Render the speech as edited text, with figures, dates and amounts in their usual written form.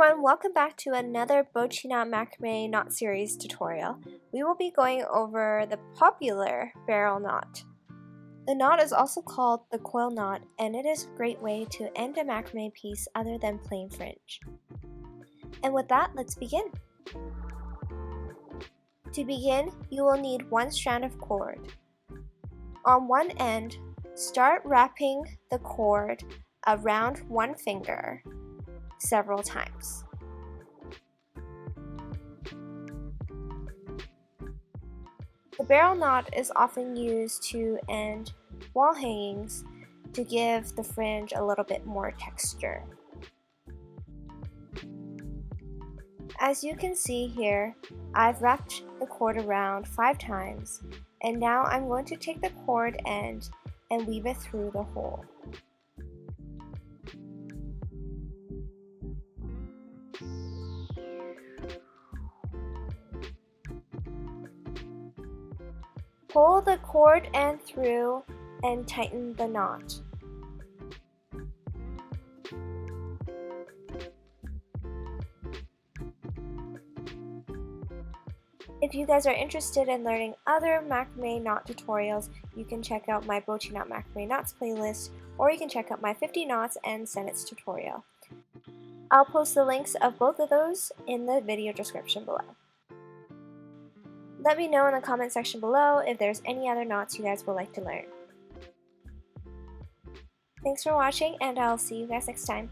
everyone, welcome back to another Bochiknot macrame knot series tutorial. We will be going over the popular barrel knot. The knot is also called the coil knot, and it is a great way to end a macrame piece other than plain fringe. And with that, let's begin. To begin, you will need one strand of cord. On one end, start wrapping the cord around one finger several times. The barrel knot is often used to end wall hangings to give the fringe a little bit more texture. As you can see here, I've wrapped the cord around 5 times, and now I'm going to take the cord end and weave it through the hole. Pull the cord end through and tighten the knot. If you guys are interested in learning other macrame knot tutorials, you can check out my Bochiknot macrame knots playlist, or you can check out my 50 knots and sentence tutorial. I'll post the links of both of those in the video description below. Let me know in the comment section below if there's any other knots you guys would like to learn. Thanks for watching, and I'll see you guys next time.